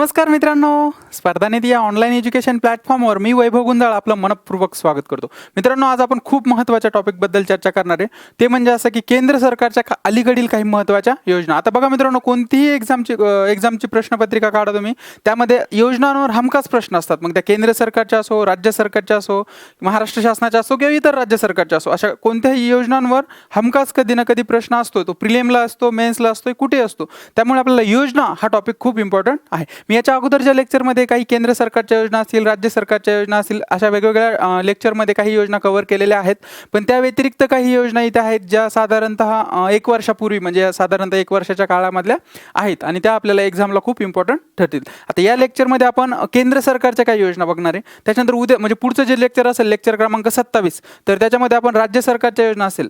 नमस्कार मित्रांनो, स्पर्धानिधी या ऑनलाईन एज्युकेशन प्लॅटफॉर्मवर मी वैभव गुंजाळ आपलं मनपूर्वक स्वागत करतो. मित्रांनो, आज आपण खूप महत्त्वाच्या टॉपिकबद्दल चर्चा करणार आहे. ते म्हणजे असं की केंद्र सरकारच्या अलीकडील काही महत्त्वाच्या योजना. आता बघा मित्रांनो, कोणतीही एक्झामची प्रश्नपत्रिका काढा तुम्ही, त्यामध्ये योजनांवर हमखास प्रश्न असतात. मग त्या केंद्र सरकारच्या असो, राज्य सरकारच्या असो, महाराष्ट्र शासनाच्या असो किंवा इतर राज्य सरकारच्या असो, अशा कोणत्याही योजनांवर हमखास कधी ना कधी प्रश्न असतो. तो प्रिलिमला असतो, मेन्सला असतो, कुठे असतो. त्यामुळे आपल्याला योजना हा टॉपिक खूप इम्पॉर्टंट आहे. मी याच्या अगोदरच्या लेक्चरमध्ये काही केंद्र सरकारच्या योजना असतील, राज्य सरकारच्या योजना असतील, अशा वेगवेगळ्या लेक्चरमध्ये काही योजना कव्हर केलेल्या आहेत. पण त्या व्यतिरिक्त काही योजना इथे आहेत ज्या साधारणतः 1 वर्षापूर्वी म्हणजे साधारणतः 1 वर्षाच्या काळामधल्या आहेत आणि त्या आपल्याला एक्झामला खूप इम्पॉर्टंट ठरतील. आता या लेक्चरमध्ये आपण केंद्र सरकारच्या काही योजना बघणार आहे. त्याच्यानंतर उद्या म्हणजे पुढचं जे लेक्चर असेल, लेक्चर क्रमांक 27, तर त्याच्यामध्ये आपण राज्य सरकारच्या योजना असेल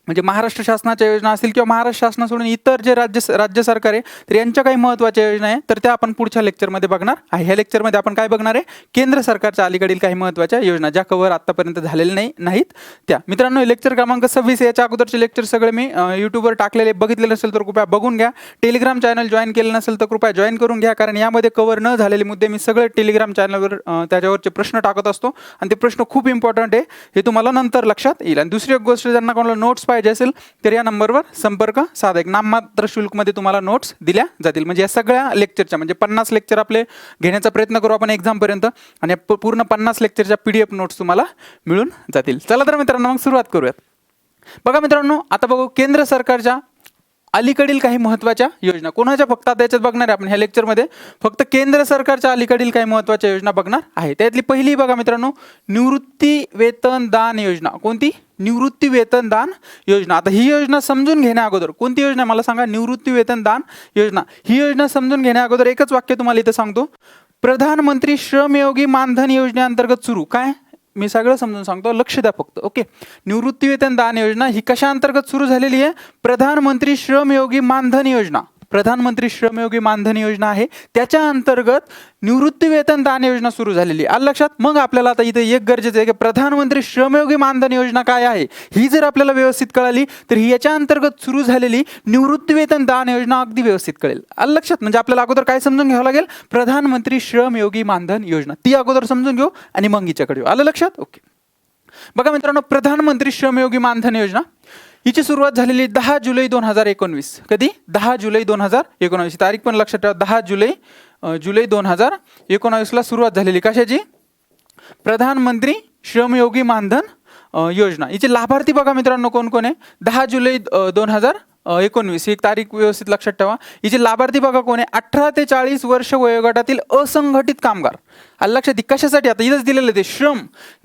म्हणजे महाराष्ट्र शासनाच्या योजना असतील किंवा महाराष्ट्र शासना सोडून इतर जे राज्य सरकार आहे तर यांच्या काही महत्त्वाच्या योजना आहे तर त्या आपण पुढच्या लेक्चरमध्ये बघणार आहे. ह्या लेक्चरमध्ये आपण काय बघणार आहे? केंद्र सरकारच्या अलीकडील काही महत्त्वाच्या योजना ज्या कव्हर आतापर्यंत झालेल्या नाहीत त्या. मित्रांनो, लेक्चर क्रमांक 26 याच्या अगोदरचे लेक्चर सगळे मी यूट्यूबवर टाकलेले, बघितलेले असेल तर कृपया बघून घ्या. टेलिग्राम चॅनल जॉईन केलं नसेल तर कृपया जॉईन करून घ्या, कारण यामध्ये कव्हर न झालेले मुद्दे मी सगळे टेलिग्राम चॅनलवर त्याच्यावरचे प्रश्न टाकत असतो आणि ते प्रश्न खूप इम्पॉर्टंट आहे, हे तुम्हाला नंतर लक्षात येईल. आणि दुसरी एक गोष्ट, ज्यांना कोणाला नोट्स पाहिजे असेल तर या नंबरवर संपर्क साधा. एक नाममात्र शुल्कमध्ये तुम्हाला नोट्स दिल्या जातील. म्हणजे या सगळ्या लेक्चरच्या म्हणजे 50 लेक्चर आपले घेण्याचा प्रयत्न करू आपण एक्झामपर्यंत आणि पूर्ण 50 लेक्चरच्या PDF नोट्स तुम्हाला मिळून जातील. चला तर मित्रांनो, मग सुरुवात करूयात. बघा मित्रांनो, आता बघू केंद्र सरकारच्या अलीकडील काही महत्त्वाच्या योजना. कोणाच्या फक्त आता याच्यात बघणार आहे आपण ह्या लेक्चरमध्ये फक्त केंद्र सरकारच्या अलीकडील काही महत्त्वाच्या योजना बघणार आहे. त्यातली पहिली बघा मित्रांनो, निवृत्ती वेतन दान योजना. कोणती? निवृत्ती वेतन दान योजना. आता ही योजना समजून घेण्या अगोदर, कोणती योजना मला सांगा? निवृत्ती वेतन दान योजना. ही योजना समजून घेण्या अगोदर एकच वाक्य तुम्हाला इथं सांगतो. प्रधानमंत्री श्रमयोगी मानधन योजनेअंतर्गत सुरू. काय? मी सगळं समजून सांगतो, लक्ष द्या फक्त. ओके. निवृत्ती वेतन दान योजना ही कशा अंतर्गत सुरू झालेली आहे? प्रधानमंत्री श्रमयोगी मानधन योजना. प्रधानमंत्री श्रमयोगी मानधन योजना आहे, त्याच्या अंतर्गत निवृत्ती वेतन दान योजना सुरू झालेली आहे. आलं लक्षात? मग आपल्याला आता इथे एक गरजेचं आहे की प्रधानमंत्री श्रमयोगी मानधन योजना काय आहे ही जर आपल्याला व्यवस्थित कळाली तर ही याच्या अंतर्गत सुरू झालेली निवृत्ती वेतन दान योजना अगदी व्यवस्थित कळेल. आलं लक्षात? म्हणजे आपल्याला अगोदर काय समजून घ्यावं लागेल? प्रधानमंत्री श्रमयोगी मानधन योजना, ती अगोदर समजून घेऊ आणि मग हिच्याकडे येऊ. आलं लक्षात? ओके. बघा मित्रांनो, प्रधानमंत्री श्रमयोगी मानधन योजना हिची सुरुवात झालेली 10 जुलै 2019. कधी? 10 जुलै 2019. तारीख पण लक्षात ठेवा, 10 जुलै 2019ला सुरुवात झालेली. कशाची? प्रधानमंत्री श्रमयोगी मानधन योजना. हिचे लाभार्थी बघा मित्रांनो कोण कोण आहे? 10 जुलै 2019 ही तारीख व्यवस्थित लक्षात ठेवा. हिचे लाभार्थी बघा कोण आहे? 18 ते 40 वर्ष वयोगटातील असंघटित कामगार. लक्षात. कशासाठी? आता इथंच दिलेलं ते श्रम,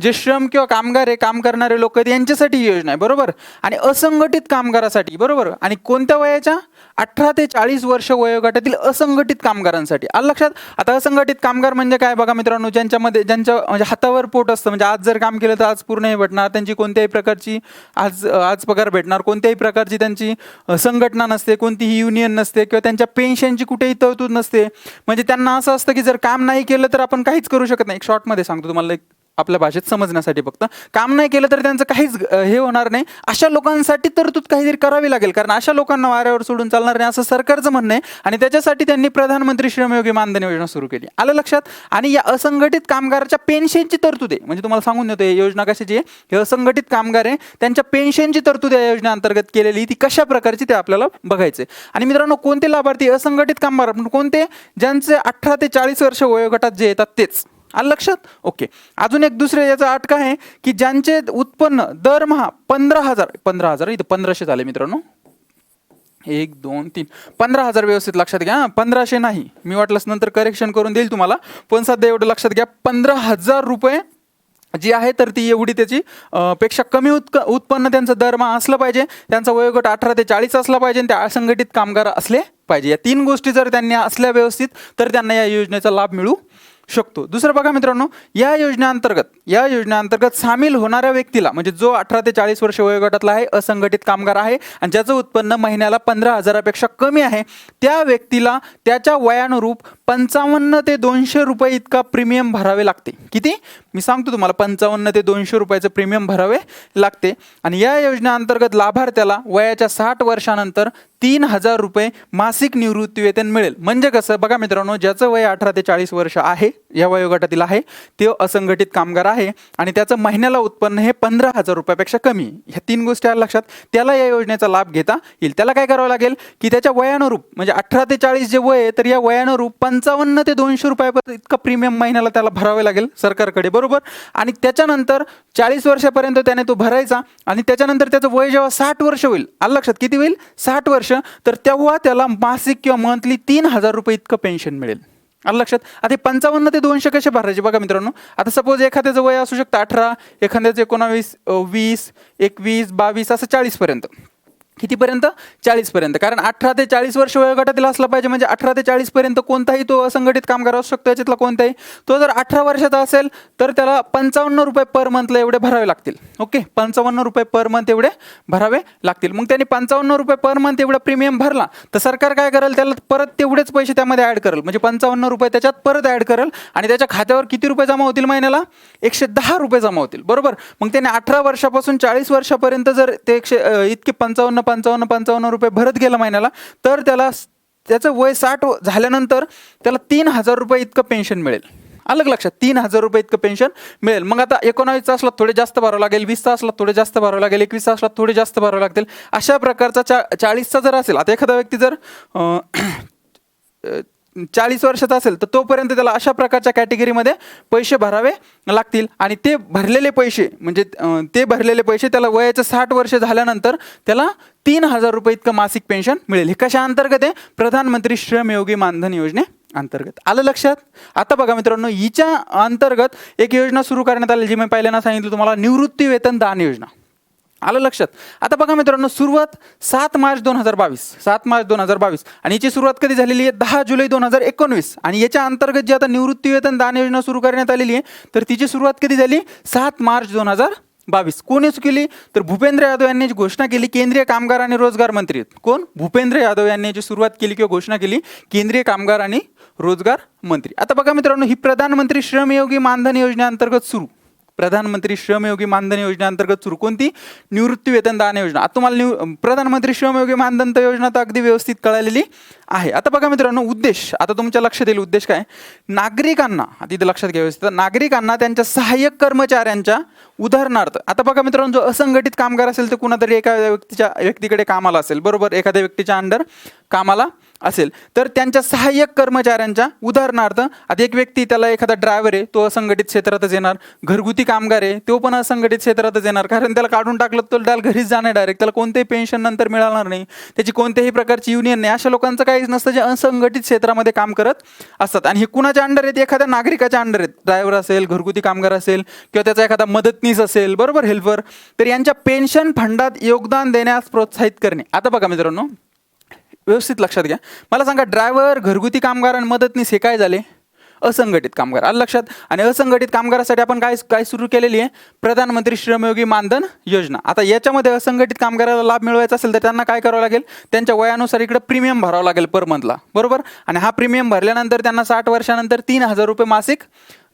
जे श्रम किंवा कामगार आहे, काम करणारे लोक आहेत, यांच्यासाठी ही योजना आहे, बरोबर. आणि असंघटित कामगारासाठी, बरोबर. आणि कोणत्या वयाच्या? 18 ते 40 वर्ष वयोगटातील असंघटित कामगारांसाठी. आलं लक्षात? आता असंघटित कामगार म्हणजे काय बघा मित्रांनो, ज्यांच्या म्हणजे हातावर पोट असतं, म्हणजे आज जर काम केलं तर आज पूर्ण हे भेटणार, त्यांची कोणत्याही प्रकारची आज पगार भेटणार, कोणत्याही प्रकारची त्यांची संघटना नसते, कोणतीही युनियन नसते किंवा त्यांच्या पेन्शनची कुठेही तरतूद नसते. म्हणजे त्यांना असं असतं की जर काम नाही केलं तर आपण काहीच करू शकत नाही. एक शॉर्टमध्ये सांगतो तुम्हाला, आपल्या भाषेत समजण्यासाठी, फक्त काम नाही केलं तर त्यांचं काहीच हे होणार नाही. अशा लोकांसाठी तरतूद काहीतरी करावी लागेल, कारण अशा लोकांना वाऱ्यावर सोडून चालणार नाही असं सरकारचं म्हणणं आहे. आणि त्याच्यासाठी त्यांनी प्रधानमंत्री श्रमयोगी मानधन योजना सुरू केली. आलं लक्षात? आणि या असंघटित कामगाराच्या पेन्शनची तरतूद आहे. म्हणजे तुम्हाला सांगून देतो ही योजना कशाची आहे. हे असंघटित कामगार आहे, त्यांच्या पेन्शनची तरतूद या योजनेअंतर्गत केलेली. ती कशा प्रकारची ते आपल्याला बघायचे. आणि मित्रांनो, कोणते लाभार्थी? असंघटित कामगार कोणते? ज्यांचे 18 ते 40 वर्ष वयोगटात जे येतात तेच. आलं लक्षात? ओके. अजून एक दुसरे याचा अट काय आहे की ज्यांचे उत्पन्न दरमहा 15,000 इथं 1500 झाले मित्रांनो, 1 2 3 15,000 व्यवस्थित लक्षात घ्या. 1500 नाही, मी वाटलंच नंतर करेक्शन करून देईल तुम्हाला, पण सध्या एवढं लक्षात घ्या. 15,000 रुपये जी आहे तर ती एवढी त्याची पेक्षा कमी उत्पन्न त्यांचं दरमहा असलं पाहिजे. त्यांचा वयोगट 18 ते 40 असला पाहिजे आणि त्या असंघटित कामगार असले पाहिजे. या 3 गोष्टी जर त्यांनी असल्या व्यवस्थित तर त्यांना या योजनेचा लाभ मिळू शकतो. दुसरं बघा मित्रांनो, या योजनेअंतर्गत सामील होणाऱ्या व्यक्तीला, म्हणजे जो 18 ते 40 वर्ष वयोगटातला आहे, असंघटित कामगार आहे आणि ज्याचं उत्पन्न महिन्याला 15,000पेक्षा कमी आहे, त्या व्यक्तीला त्याच्या वयानुरूप 55 ते 200 रुपये इतका प्रीमियम भरावे लागते. किती? मी सांगतो तुम्हाला, 55 ते 200 रुपयाचं प्रीमियम भरावे लागते. आणि या योजनेअंतर्गत लाभार्थ्याला वयाच्या 60 वर्षानंतर 3,000 रुपये मासिक निवृत्ती वेतन मिळेल. म्हणजे कसं बघा मित्रांनो, ज्याचं वय 18 ते 40 वर्ष आहे, या वयोगटातील आहे, ते असंघटित कामगार आहे आणि त्याचं महिन्याला उत्पन्न हे 15,000 रुपयापेक्षा कमी, ह्या 3 गोष्टी आल्या लक्षात, त्याला या योजनेचा लाभ घेता येईल. त्याला काय करावं लागेल की त्याच्या वयानुरूप, म्हणजे 18 ते 40 जे वय आहे, तर या वयानुरूप 55 ते 200 रुपयापर्यंत इतका प्रीमियम महिन्याला त्याला भरावे लागेल सरकारकडे, बरोबर. आणि त्याच्यानंतर 40 वर्षापर्यंत त्याने तो भरायचा आणि त्याच्यानंतर त्याचं वय जेव्हा 60 वर्ष होईल, आलं लक्षात, किती होईल, 60 वर्ष, तर तेव्हा त्याला मासिक किंवा मंथली 3,000 रुपये इतकं पेन्शन मिळेल. आलं लक्षात. आता 55 ते 200 कसे भरायचे बघा मित्रांनो. आता सपोज एखाद्याचं वय असू शकतं 18, एखाद्याचं 19, 20, 21, 22 असं 40 पर्यंत. कितीपर्यंत, 40 पर्यंत. कारण 18 ते 40 वर्ष वयोगटातील असला पाहिजे, म्हणजे 18 ते 40 पर्यंत कोणताही तो असंघटित कामगार असू शकतो याच्यातला कोणताही. तो जर 18 वर्षाचा असेल तर त्याला 55 रुपये पर मंथला एवढे भरावे लागतील. ओके, 55 रुपये पर मंथ एवढे भरावे लागतील. मग त्यांनी 55 रुपये पर मंथ एवढा प्रीमियम भरला तर सरकार काय करेल, त्याला परत तेवढेच पैसे त्यामध्ये ऍड करेल, म्हणजे 55 रुपये त्याच्यात परत ऍड करेल आणि त्याच्या खात्यावर किती रुपये जमा होतील महिन्याला, 110 रुपये जमा होतील, बरोबर. मग त्याने 18 वर्षापासून 40 वर्षापर्यंत जर ते इतके 55 रुपये भरत गेला महिन्याला, तर त्याला त्याचं वय 60 झाल्यानंतर त्याला 3,000 रुपये इतकं पेन्शन मिळेल. अलग लक्षात, 3,000 रुपये इतकं पेन्शन मिळेल. मग आता 19 असला थोडे जास्त भरावं लागेल, 20 असला थोडे जास्त भरावं लागेल, 21 असला थोडे जास्त भरावं लागतील. अशा प्रकारचा 40चा जर असेल, आता एखादा व्यक्ती जर 40 वर्षाचा असेल तर तोपर्यंत त्याला अशा प्रकारच्या कॅटेगरीमध्ये पैसे भरावे लागतील आणि ते भरलेले पैसे, म्हणजे ते भरलेले पैसे त्याला वयाचं 60 वर्ष झाल्यानंतर त्याला 3,000 रुपये इतकं मासिक पेन्शन मिळेल. हे कशा अंतर्गत आहे, प्रधानमंत्री श्रमयोगी मानधन योजने अंतर्गत. आलं लक्षात. आता बघा मित्रांनो, हिच्या अंतर्गत एक योजना सुरू करण्यात आली, जी मी पहिल्यांदा सांगितलं तुम्हाला, निवृत्ती वेतन दान योजना. आलं लक्षात. आता बघा मित्रांनो, सुरुवात 7 मार्च 2022 आणि याची सुरुवात कधी झालेली आहे, 10 जुलै 2019. आणि याच्या अंतर्गत जी आता निवृत्ती वेतन दान योजना सुरू करण्यात आलेली आहे, तर तिची सुरुवात कधी झाली, 7 मार्च 2022. कोणी केली, तर भूपेंद्र यादव यांनी घोषणा केली. केंद्रीय कामगार आणि रोजगार मंत्री आहेत. कोण, भूपेंद्र यादव यांनी याची सुरुवात केली किंवा घोषणा केली, केंद्रीय कामगार आणि रोजगार मंत्री. आता बघा मित्रांनो, ही प्रधानमंत्री श्रमयोगी मानधन योजनेअंतर्गत सुरू, प्रधानमंत्री श्रमयोगी मानधन योजनेअंतर्गत सुरू कोणती, निवृत्ती वेतन दान योजना. आता तुम्हाला प्रधानमंत्री श्रमयोगी मानधन योजना तर अगदी व्यवस्थित कळालेली आहे. आता बघा मित्रांनो, उद्देश आता तुमच्या लक्षात येईल. उद्देश काय, नागरिकांना, तिथे लक्षात घ्या व्यवस्थित, नागरिकांना त्यांच्या सहाय्यक कर्मचाऱ्यांच्या, उदाहरणार्थ आता बघा मित्रांनो, जो असंघटित कामगार असेल ते कुणातरी एका व्यक्तीकडे कामाला असेल, बरोबर, एखाद्या व्यक्तीच्या अंडर कामाला असेल, तर त्यांच्या सहाय्यक कर्मचाऱ्यांच्या, उदाहरणार्थ आता एक व्यक्ती, त्याला एखादा ड्रायव्हर आहे, तो असंघटित क्षेत्रातच येणार. घरगुती कामगार आहे, तो पण असंघटित क्षेत्रातच येणार, कारण त्याला काढून टाकलं तर त्याला घरीच जाणार डायरेक्ट, त्याला कोणतेही पेन्शन नंतर मिळणार नाही, त्याची कोणत्याही प्रकारची युनियन नाही. अशा लोकांचं काहीच नसतं जे असंघटित क्षेत्रामध्ये काम करत असतात. आणि हे कुणाच्या अंडर आहेत, एखाद्या नागरिकाच्या अंडर आहेत. ड्रायव्हर असेल, घरगुती कामगार असेल किंवा त्याचा एखादा मदतनीस असेल, बरोबर, हेल्पर, तर यांच्या पेन्शन फंडात योगदान देण्यास प्रोत्साहित करणे. आता बघा मित्रांनो, व्यवस्थित लक्षात घ्या, मला सांगा, ड्रायव्हर, घरगुती कामगार आणि मदतनीस हे काय झाले, असंघटित कामगार. आलं लक्षात. आणि असंघटित कामगारासाठी आपण काय सुरू केलेली आहे, प्रधानमंत्री श्रमयोगी मानधन योजना. आता याच्यामध्ये असंघटित कामगाराला लाभ मिळवायचा असेल तर त्यांना काय करावं लागेल, त्यांच्या वयानुसार इकडे प्रीमियम भरावं लागेल पर मंथला, बरोबर. आणि हा प्रीमियम भरल्यानंतर त्यांना 60 वर्षानंतर 3,000 रुपये मासिक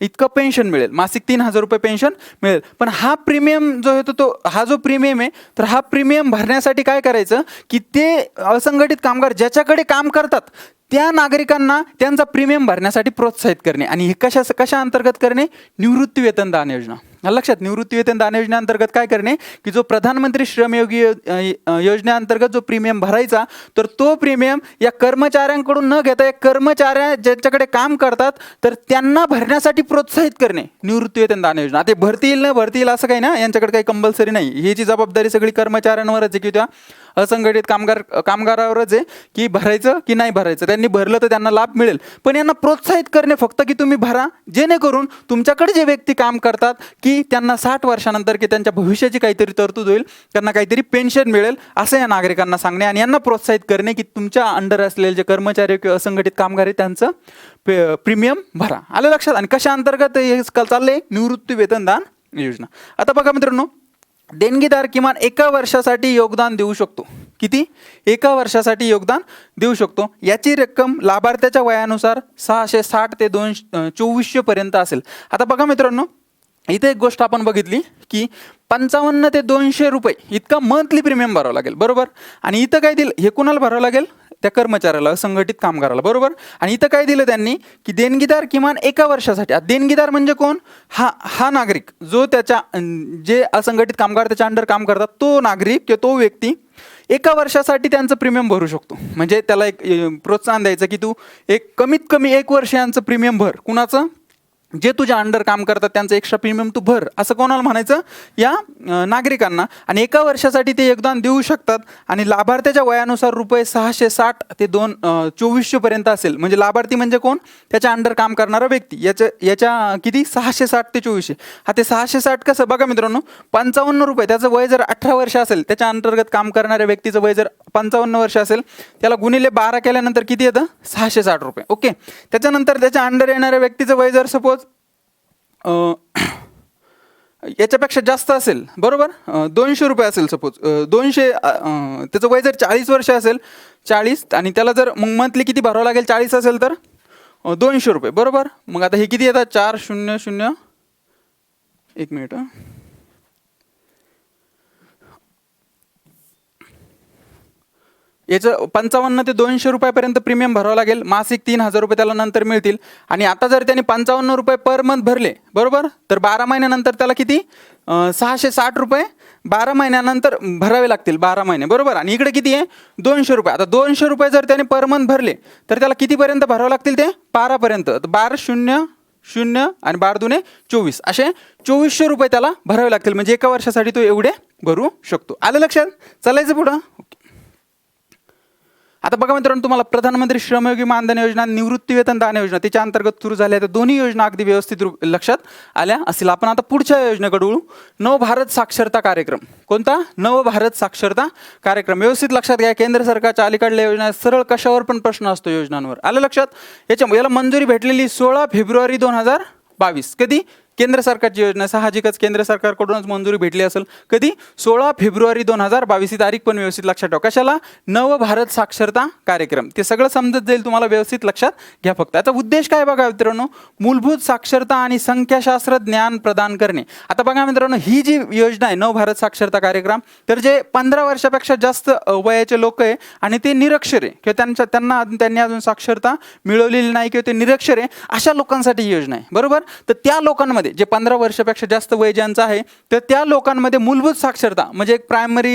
इतकं पेन्शन मिळेल, मासिक 3,000 रुपये पेन्शन मिळेल. पण हा प्रीमियम जो होतो, तो हा जो प्रीमियम आहे, तर हा प्रीमियम भरण्यासाठी काय करायचं की ते असंघटित कामगार ज्याच्याकडे काम करतात त्या नागरिकांना त्यांचा प्रीमियम भरण्यासाठी प्रोत्साहित करणे. आणि हे कशा अंतर्गत करणे, निवृत्ती वेतन दान योजना. लक्षात, निवृत्ती वेतन दान योजनेअंतर्गत काय करणे की जो प्रधानमंत्री श्रमयोगी योजनेअंतर्गत जो प्रीमियम भरायचा, तर तो प्रीमियम या कर्मचाऱ्यांकडून न घेता, या कर्मचाऱ्या ज्याच्याकडे काम करतात तर त्यांना भरण्यासाठी प्रोत्साहित करणे, निवृत्ती वेतन दान योजना. ते भरतील न भरतील असं काही ना, यांच्याकडे काही कंपल्सरी नाही. ही जी जबाबदारी सगळी कर्मचाऱ्यांवरच आहे की त्या असंघटित कामगारावरच आहे की भरायचं की नाही भरायचं. त्यांनी भरलं तर त्यांना लाभ मिळेल, पण यांना प्रोत्साहित करणे फक्त की तुम्ही भरा, जेणेकरून तुमच्याकडे जे व्यक्ती काम करतात की त्यांना 60 वर्षानंतर की त्यांच्या भविष्याची काहीतरी तरतूद होईल, त्यांना काहीतरी पेन्शन मिळेल, असं या नागरिकांना सांगणे आणि यांना प्रोत्साहित करणे की तुमच्या अंडर असलेले जे कर्मचारी किंवा असंघटित कामगार आहे त्यांचं प्रीमियम भरा. आलं लक्षात. आणि कशा अंतर्गत हे चाललंय, निवृत्ती वेतन दान योजना. आता बघा मित्रांनो, देणगीदार किमान 1 वर्षासाठी योगदान देऊ शकतो. किती, 1 वर्षासाठी योगदान देऊ शकतो. याची रक्कम लाभार्थ्याच्या वयानुसार 660 ते 2400 पर्यंत असेल. आता बघा मित्रांनो, इथे एक गोष्ट आपण बघितली की 55 ते 200 रुपये इतका मंथली प्रीमियम भरावं लागेल, बरोबर. आणि इथं काय दिलं, हे कुणाला भरावं लागेल, त्या कर्मचाऱ्याला, संघटित कामगाराला, बरोबर. आणि इथं काय दिलं त्यांनी की देणगीदार किमान एका वर्षासाठी. देणगीदार म्हणजे कोण, हा नागरिक जो त्याच्या जे असंघटित कामगार त्याच्या अंडर काम करतात, तो नागरिक किंवा तो व्यक्ती एका वर्षासाठी त्यांचं प्रीमियम भरू शकतो. म्हणजे त्याला एक प्रोत्साहन द्यायचं की तू एक कमीत कमी 1 वर्ष यांचं प्रीमियम भर. कुणाचं, जे तुझ्या अंडर काम करतात त्यांचं एक्स्ट्रा प्रीमियम तू भर, असं कोणाला म्हणायचं, या नागरिकांना. आणि एका वर्षासाठी ते योगदान देऊ शकतात. आणि लाभार्थ्याच्या वयानुसार रुपये 660 ते 2400 पर्यंत असेल. म्हणजे लाभार्थी म्हणजे कोण, त्याच्या अंडर काम करणारा व्यक्ती. याच्या किती, 660 ते 2400. हा ते 660 कसं बघा मित्रांनो, 55 रुपये, त्याचं वय जर 18 वर्ष असेल, त्याच्या अंतर्गत काम करणाऱ्या व्यक्तीचं वय जर 55 वर्ष असेल, त्याला गुणिले 12 केल्यानंतर किती येतं, 660 रुपये. ओके. त्याच्यानंतर त्याच्या अंडर येणाऱ्या व्यक्तीचं वय जर सपोज याच्यापेक्षा जास्त असेल, बरोबर, 200 रुपये असेल सपोज, 200, त्याचं वय जर 40 वर्ष असेल, 40, आणि त्याला जर मग मंथली किती भरावं लागेल, 40 असेल तर 200 रुपये, बरोबर. मग आता हे किती येतात, 400, 1 मिनिट, याचं 55 ते 200 रुपयापर्यंत प्रीमियम भरावं लागेल. मासिक 3000 रुपये त्याला नंतर मिळतील. आणि आता जर त्याने 55 रुपये पर मंथ भरले, बरोबर, तर 12 महिन्यानंतर त्याला किती, 660 रुपये 12 महिन्यानंतर भरावे लागतील, 12 महिने, बरोबर. आणि इकडे किती आहे, 200 रुपये. आता 200 रुपये जर त्याने पर मंथ भरले तर त्याला कितीपर्यंत भरावं लागतील, ते 12 पर्यंत. 12,000 आणि 12 24, असे 2400 रुपये त्याला भरावे लागतील. म्हणजे एका वर्षासाठी तो एवढे भरू शकतो. आलं लक्षात, चालायचं पुढं. आता बघा मित्रांनो, तुम्हाला प्रधानमंत्री श्रमयोगी मानधन योजना, निवृत्ती वेतन दान योजना त्याच्या अंतर्गत सुरू झाल्या, त्या दोन्ही योजना अगदी व्यवस्थित लक्षात आल्या असतील. आपण आता पुढच्या योजनेकडे वळू. नवभारत साक्षरता कार्यक्रम. कोणता, नवभारत साक्षरता कार्यक्रम. व्यवस्थित लक्षात घ्या, केंद्र सरकारच्या अलीकडल्या योजना, सरळ कशावर पण प्रश्न असतो योजनांवर. आलं लक्षात. याला मंजुरी भेटलेली 16 फेब्रुवारी 2022. कधी, केंद्र सरकारची योजना, साहजिकच केंद्र सरकारकडूनच मंजुरी भेटली असेल. कधी, 16 फेब्रुवारी 2022 ही तारीख पण व्यवस्थित लक्षात ठेवा. कशाला, नवभारत साक्षरता कार्यक्रम. ते सगळं समजत जाईल तुम्हाला, व्यवस्थित लक्षात घ्या फक्त. याचा उद्देश काय बघा मित्रांनो, मूलभूत साक्षरता आणि संख्याशास्त्र ज्ञान प्रदान करणे. आता बघा मित्रांनो, ही जी योजना आहे नवभारत साक्षरता कार्यक्रम, तर जे 15 वर्षापेक्षा जास्त वयाचे लोक आहे आणि ते निरक्षर आहे किंवा त्यांनी अजून साक्षरता मिळवलेली नाही किंवा ते निरक्षर आहे, अशा लोकांसाठी ही योजना आहे, बरोबर. तर त्या लोकांमध्ये जे 15 वर्षापेक्षा जास्त वय ज्यांचं आहे, तर त्या लोकांमध्ये मूलभूत साक्षरता म्हणजे एक प्रायमरी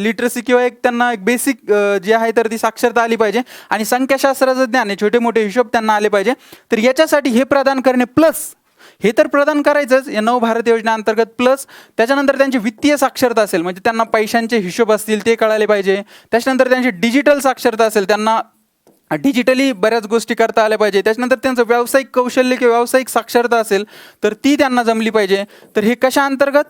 लिटरसी किंवा एक त्यांना एक बेसिक जे आहे तर ती साक्षरता आली पाहिजे. आणि संख्याशास्त्राचं ज्ञान, छोटे मोठे हिशोब त्यांना आले पाहिजे. तर याच्यासाठी हे प्रदान करणे, प्लस हे तर प्रदान करायचंच या नवभारत योजना अंतर्गत, प्लस त्याच्यानंतर त्यांची वित्तीय साक्षरता असेल, म्हणजे त्यांना पैशांचे हिशोब असतील ते कळाले पाहिजे. त्याच्यानंतर त्यांची डिजिटल साक्षरता असेल, त्यांना डिजिटली बऱ्याच गोष्टी करता आल्या पाहिजे. त्याच्यानंतर त्यांचं व्यावसायिक कौशल्य किंवा व्यावसायिक साक्षरता असेल तर ती त्यांना जमली पाहिजे. तर हे कशा अंतर्गत,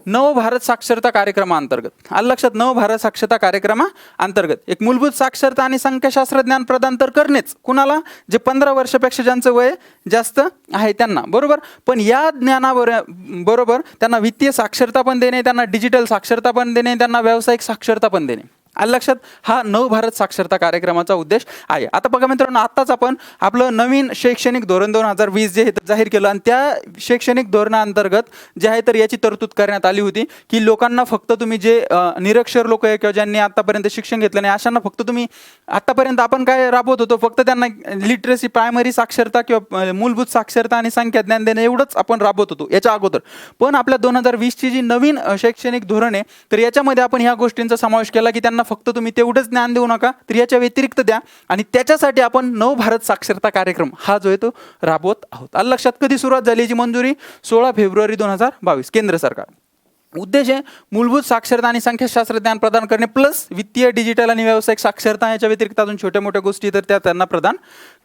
नवभारत साक्षरता कार्यक्रमाअंतर्गत. आलं लक्षात, नवभारत साक्षरता कार्यक्रमाअंतर्गत एक मूलभूत साक्षरता आणि संख्याशास्त्र ज्ञान प्रदान तर करणेच. कुणाला, जे 15 वर्षापेक्षा ज्यांचं वय जास्त आहे त्यांना, बरोबर. पण या ज्ञानाबरोबर त्यांना वित्तीय साक्षरता पण देणे, त्यांना डिजिटल साक्षरता पण देणे, त्यांना व्यावसायिक साक्षरता पण देणे. आलं लक्षात, हा नवभारत साक्षरता कार्यक्रमाचा उद्देश आहे. आता बघा मित्रांनो, आत्ताच आपण आपलं नवीन शैक्षणिक धोरण 2020 जे जाहीर केलं आणि त्या शैक्षणिक धोरणाअंतर्गत जे आहे तर याची तरतूद करण्यात आली होती की लोकांना फक्त तुम्ही जे निरक्षर लोक आहे किंवा ज्यांनी आतापर्यंत शिक्षण घेतलं नाही, अशांना फक्त तुम्ही, आतापर्यंत आपण काय राबवत होतो, फक्त त्यांना लिटरसी, प्रायमरी साक्षरता किंवा मूलभूत साक्षरता आणि संख्या ज्ञान देणं एवढंच आपण राबवत होतो याच्या अगोदर. पण आपल्या 2020ची जी नवीन शैक्षणिक धोरण आहे, तर याच्यामध्ये आपण ह्या गोष्टींचा समावेश केला की त्यांना फक्त तुम्ही तेवढंच ज्ञान देऊ नका, तर याच्या व्यतिरिक्त द्या. आणि त्याच्यासाठी आपण नवभारत साक्षरता कार्यक्रम हा जो आहे तो राबवत आहोत. आलं लक्षात. कधी सुरुवात झाली याची मंजुरी, 16 फेब्रुवारी 2022, केंद्र सरकार. उद्देश आहे मूलभूत साक्षरता आणि संख्याशास्त्र ज्ञान प्रदान करणे, प्लस वित्तीय, डिजिटल आणि व्यावसायिक साक्षरता याच्या व्यतिरिक्त अजून छोट्या मोठ्या गोष्टी तर त्या त्यांना प्रदान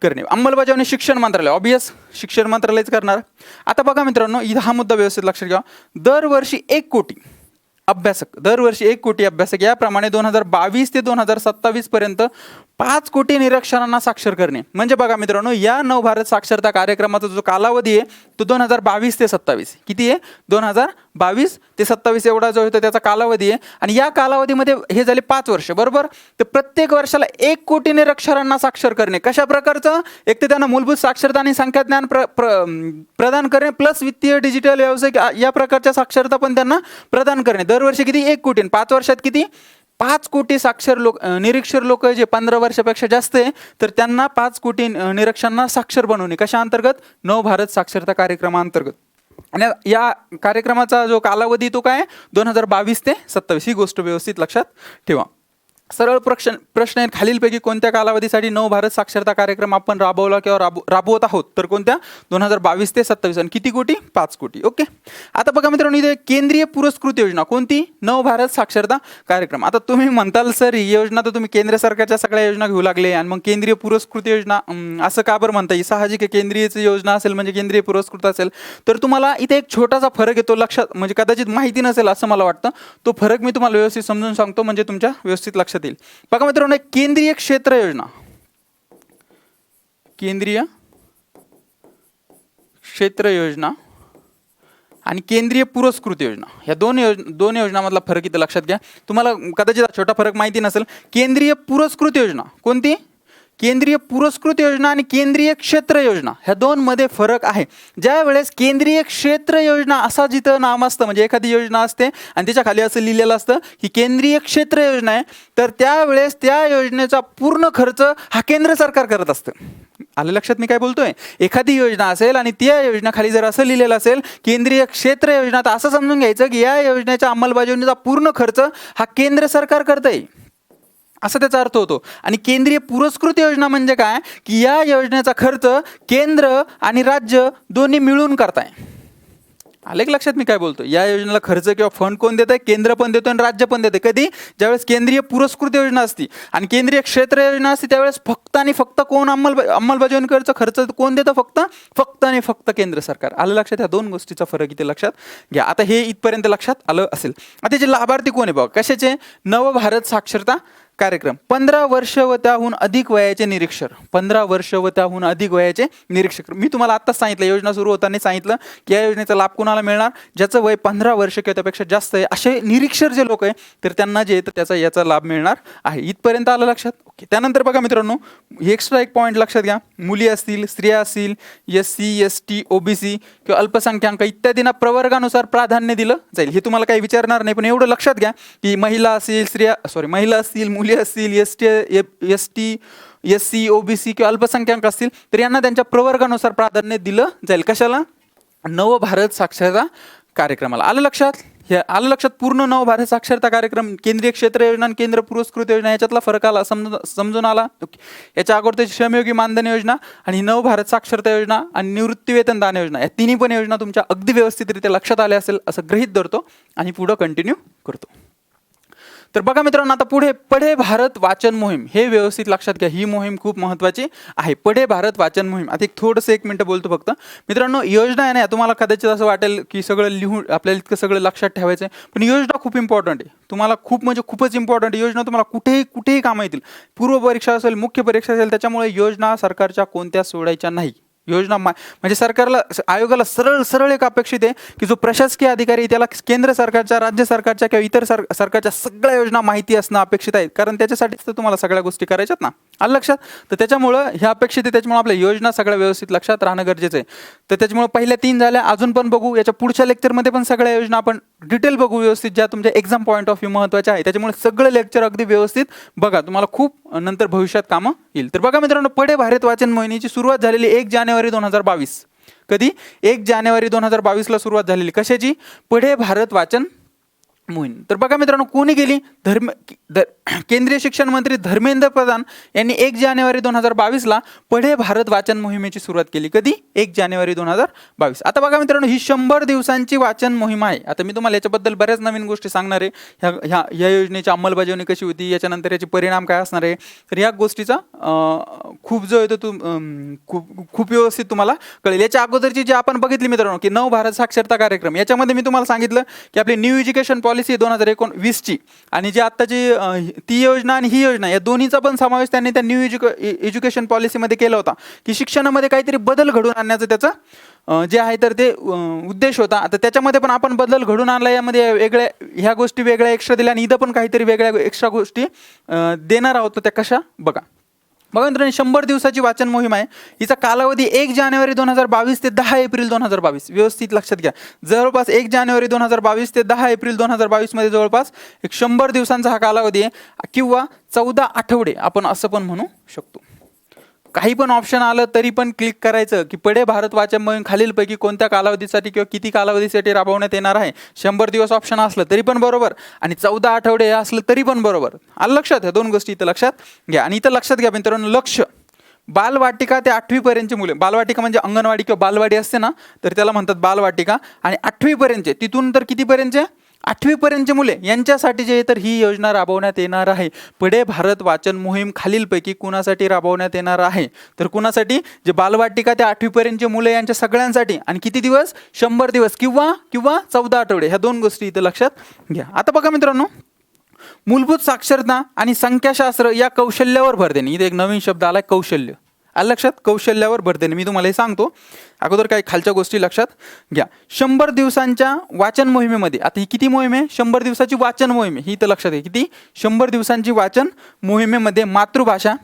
करणे. अंमलबजावणी शिक्षण मंत्रालय, ऑब्वियस शिक्षण मंत्रालयच करणार. आता बघा मित्रांनो, हा मुद्दा व्यवस्थित लक्षात घ्या. दरवर्षी 1 कोटी अभ्यासक, दरवर्षी 1 कोटी अभ्यासक, याप्रमाणे 2022 ते 2027 पर्यंत 5 कोटी निरक्षरांना साक्षर करणे. म्हणजे बघा मित्रांनो, या नवभारत साक्षरता कार्यक्रमाचा जो कालावधी आहे तो 2022 ते 27. किती आहे? 2022 ते 27 एवढा जो होतो त्याचा कालावधी आहे. आणि या कालावधीमध्ये हे झाले 5 वर्ष, बरोबर. तर प्रत्येक वर्षाला 1 कोटी निरक्षरांना साक्षर करणे. कशा प्रकारचं? एक तर त्यांना मूलभूत साक्षरता आणि संख्याज्ञान प्रदान करणे, प्लस वित्तीय डिजिटल व्यावसायिक या प्रकारच्या साक्षरता पण त्यांना प्रदान करणे. दरवर्षी किती? 1 कोटी. 5 वर्षात किती? 5 कोटी साक्षर लोक, निरक्षर लोक जे 15 वर्षापेक्षा जास्त आहे, तर त्यांना 5 कोटी निरक्षरांना साक्षर बनवणे. कशा अंतर्गत? नवभारत साक्षरता कार्यक्रमाअंतर्गत. आणि या कार्यक्रमाचा जो कालावधी तो काय? 2022 ते 27. ही गोष्ट व्यवस्थित लक्षात ठेवा. सरळ प्रश्न आहेत खालीलपैकी कोणत्या कालावधीसाठी नवभारत साक्षरता कार्यक्रम आपण राबवला किंवा राबवत आहोत? तर कोणत्या? 2022 ते 27. आणि किती कोटी? 5 कोटी. ओके. आता बघा मित्रांनो, इथे केंद्रीय पुरस्कृत योजना कोणती? नवभारत साक्षरता कार्यक्रम. आता तुम्ही म्हणताल सर ही योजना तर तुम्ही केंद्र सरकारच्या सगळ्या योजना घेऊ लागले आणि मग केंद्रीय पुरस्कृत योजना असं का बरं म्हणता येईल? साहजिक आहे, केंद्रीय योजना असेल म्हणजे केंद्रीय पुरस्कृत असेल. तर तुम्हाला इथे एक छोटासा फरक येतो लक्षात, म्हणजे कदाचित माहिती नसेल असं मला वाटतं. तो फरक मी तुम्हाला व्यवस्थित समजून सांगतो म्हणजे तुमच्या व्यवस्थित लक्षात येईल. बघा मित्रांनो, केंद्रीय क्षेत्र योजना, केंद्रीय क्षेत्र योजना आणि केंद्रीय पुरस्कृत योजना, या दोन योजनांमधला फरक इथे लक्षात घ्या. तुम्हाला कदाचित छोटा फरक माहिती नसेल. केंद्रीय पुरस्कृत योजना कोणती? केंद्रीय पुरस्कृत योजना आणि केंद्रीय क्षेत्र योजना ह्या दोन मध्ये फरक आहे. ज्या वेळेस केंद्रीय क्षेत्र योजना असा जिथं नाम असतं, म्हणजे एखादी योजना असते आणि त्याच्या खाली असं लिहिलेलं असतं की केंद्रीय क्षेत्र योजना आहे, तर त्यावेळेस त्या योजनेचा पूर्ण खर्च हा केंद्र सरकार करत असतं. आलं लक्षात मी काय बोलतोय? एखादी योजना असेल आणि त्या योजनाखाली जर असं लिहिलेलं असेल केंद्रीय क्षेत्र योजना, तर असं समजून घ्यायचं की या योजनेच्या अंमलबजावणीचा पूर्ण खर्च हा केंद्र सरकार करतंय, असा त्याचा अर्थ होतो. आणि केंद्रीय पुरस्कृत योजना म्हणजे काय? की या योजनेचा खर्च केंद्र आणि राज्य दोन्ही मिळून करताय. आले की लक्षात मी काय बोलतो? या योजनेला खर्च किंवा फंड कोण देत आहे? केंद्र पण देतो आणि राज्य पण देते. कधी? ज्यावेळेस केंद्रीय पुरस्कृत योजना असती. आणि केंद्रीय क्षेत्र योजना असते त्यावेळेस फक्त आणि फक्त कोण अंमलबजावणी करायचं? खर्च कोण देतं? फक्त आणि फक्त केंद्र सरकार. आलं लक्षात? ह्या दोन गोष्टीचा फरक इथे लक्षात घ्या. आता हे इथपर्यंत लक्षात आलं असेल. आता त्याचे लाभार्थी कोण आहे बघा? कशाचे? नवभारत साक्षरता कार्यक्रम. 15 वर्ष व त्याहून अधिक वयाचे निरीक्षर. 15 वर्ष व त्याहून अधिक वयाचे निरीक्षक. मी तुम्हाला आत्ताच सांगितलं, योजना सुरू होताना सांगितलं की या योजनेचा लाभ कोणाला मिळणार? ज्याचं वय 15 वर्ष किंवा त्यापेक्षा जास्त आहे, असे निरीक्षर जे लोक आहे तर त्यांना जे येतं त्याचा याचा लाभ मिळणार आहे. इथपर्यंत आलं लक्षात? ओके. त्यानंतर बघा मित्रांनो, एक्स्ट्रा एक पॉईंट लक्षात घ्या. मुली असतील, स्त्रिया असतील, SC ST OBC किंवा अल्पसंख्याक इत्यादींना प्रवर्गानुसार प्राधान्य दिलं जाईल. हे तुम्हाला काही विचारणार नाही, पण एवढं लक्षात घ्या की महिला असतील, मुली असतील, ST SC OBC किंवा अल्पसंख्याक असतील तर यांना त्यांच्या प्रवर्गानुसार प्राधान्य दिलं जाईल. कशाला? नवभारत साक्षरता कार्यक्रमाला. आलं लक्षात? हे आलं लक्षात? पूर्ण नवभारत साक्षरता कार्यक्रम, केंद्रीय क्षेत्र योजना आणि केंद्र पुरस्कृत योजना याच्यातला फरक आला, समजून आला. याच्या अगोदरची श्रमयोगी मानधन योजना आणि नवभारत साक्षरता योजना आणि निवृत्ती वेतन दान योजना, या तिन्ही पण योजना तुमच्या अगदी व्यवस्थितरित्या लक्षात आल्या असेल असं गृहीत धरतो आणि पुढं कंटिन्यू करतो. तर बघा मित्रांनो, आता पुढे पढे भारत वाचन मोहीम, हे व्यवस्थित लक्षात घ्या. ही मोहीम खूप महत्त्वाची आहे. पढे भारत वाचन मोहीम. आता थोडंसं 1 मिनिट बोलतो फक्त. मित्रांनो, योजना आहे ना, तुम्हाला कदाचित असं वाटेल की सगळं लिहून आपल्याला इतकं सगळं लक्षात ठेवायचं आहे, पण योजना खूप इम्पॉर्टंट आहे. तुम्हाला खूप म्हणजे खूपच इम्पॉर्टंट आहे. योजना तुम्हाला कुठेही कामं येतील. पूर्व परीक्षा असेल, मुख्य परीक्षा असेल, त्याच्यामुळे योजना सरकारच्या कोणत्या सोडायच्या नाही. योजना म्हणजे सरकारला, आयोगाला सरळ एक अपेक्षित आहे की जो प्रशासकीय अधिकारी त्याला केंद्र सरकारच्या, राज्य सरकारच्या किंवा इतर सरकारच्या सगळ्या योजना माहिती असणं अपेक्षित आहे. कारण त्याच्यासाठीच तर तुम्हाला सगळ्या गोष्टी करायच्यात ना. आलं लक्षात? तर त्याच्यामुळं हे अपेक्षित आहे. त्याच्यामुळे आपल्या योजना सगळ्या व्यवस्थित लक्षात राहणं गरजेचं आहे. तर त्याच्यामुळे पहिल्या 3 झाल्या, अजून पण बघू. याच्या पुढच्या लेक्चरमध्ये पण सगळ्या योजना आपण डिटेल बघू व्यवस्थित, ज्या तुमच्या एक्झाम पॉईंट ऑफ व्ह्यू महत्त्वाच्या आहे. त्याच्यामुळे सगळं लेक्चर अगदी व्यवस्थित बघा, तुम्हाला खूप नंतर भविष्यात कामं येईल. तर बघा मित्रांनो, पढे भारत वाचन मोहिमेची सुरुवात झालेली 1 जानेवारी 2022. कधी? 1 जानेवारी 2022 सुरुवात झालेली. कशाची? पढे भारत वाचन मोहीम. तर बघा मित्रांनो, कोणी केली? केंद्रीय शिक्षण मंत्री धर्मेंद्र प्रधान यांनी 1 जानेवारी 2022 पढे भारत वाचन मोहिमेची सुरुवात केली. कधी? 1 जानेवारी 2022. आता बघा मित्रांनो, ही 100 दिवसांची वाचन मोहीम आहे. आता मी तुम्हाला याच्याबद्दल बऱ्याच नवीन गोष्टी सांगणार आहे. ह्या योजनेची अंमलबजावणी कशी होती, याच्यानंतर याचे परिणाम काय असणार आहे. तर या गोष्टीचा खूप जो येतो खूप व्यवस्थित तुम्हाला कळेल. याच्या अगोदरची जी आपण बघितली मित्रांनो की नवभारत साक्षरता कार्यक्रम, याच्यामध्ये मी तुम्हाला सांगितलं की आपली न्यू एज्युकेशन पॉलिसी पॉलिसी 2019ची आणि जी आत्ताची ती योजना आणि ही योजना या दोन्हीचा पण समावेश त्यांनी त्या न्यू एज्युकेशन पॉलिसीमध्ये केला होता की शिक्षणामध्ये काहीतरी बदल घडवून आणण्याचं त्याचं जे आहे तर ते उद्देश होता. आता त्याच्यामध्ये पण आपण बदल घडून आणला, यामध्ये वेगळ्या ह्या गोष्टी वेगळ्या एक्स्ट्रा दिल्या आणि इथं पण काहीतरी वेगळ्या एक्स्ट्रा गोष्टी देणार आहोत. त्या कशा बघा. मित्रांनो 100 दिवसाची वाचन मोहीम आहे. हिचा कालावधी 1 जानेवारी 2022 ते 10 एप्रिल 2022. व्यवस्थित लक्षात घ्या, जवळपास 1 जानेवारी 2022 ते 10 एप्रिल 2022 मध्ये जवळपास एक 100 दिवसांचा हा कालावधी आहे किंवा 14 आठवडे आपण असं पण म्हणू शकतो. काही पण ऑप्शन आलं तरी पण क्लिक करायचं की पडे भारत वाचन मोहीम खालीलपैकी कोणत्या कालावधीसाठी किंवा किती कालावधीसाठी राबवण्यात येणार आहे. 100 दिवस ऑप्शन असलं तरी पण बरोबर आणि 14 आठवडे असलं तरी पण बरोबर. आलं लक्षात? ह्या दोन गोष्टी इथं लक्षात घ्या. आणि इथं लक्षात घ्या मित्रांनो, लक्ष बालवाटिका ते 8वी पर्यंतची मुले, बालवाटिका म्हणजे अंगणवाडी किंवा बालवाडी असते ना, तर त्याला म्हणतात बालवाटिका. आणि 8वी पर्यंतचे, तिथून तर कितीपर्यंतचे, 8वी पर्यंतचे मुले यांच्यासाठी जे तर ही योजना राबवण्यात येणार आहे. पडे भारत वाचन मोहीम खालीलपैकी कुणासाठी राबवण्यात येणार आहे, तर कुणासाठी, जे बालवाटिका ते 8वी पर्यंतचे मुले यांच्या सगळ्यांसाठी. आणि किती दिवस, 100 दिवस किंवा 14 आठवडे. ह्या दोन गोष्टी इथं लक्षात घ्या. आता बघा मित्रांनो, मूलभूत साक्षरता आणि संख्याशास्त्र या कौशल्यावर भर देणे. इथे एक नवीन शब्द आलाय, कौशल्य. आलं लक्षात? कौशल्यावर भर देणे. मी तुम्हाला हे सांगतो, अगोदर काही खालच्या गोष्टी लक्षात घ्या. 100 दिवसांच्या वाचन मोहिमेमध्ये, आता ही किती मोहीम आहे, 100 दिवसाची वाचन मोहीम ही इथं लक्षात घ्या. किती, 100 दिवसांची वाचन मोहिमेमध्ये मातृभाषा,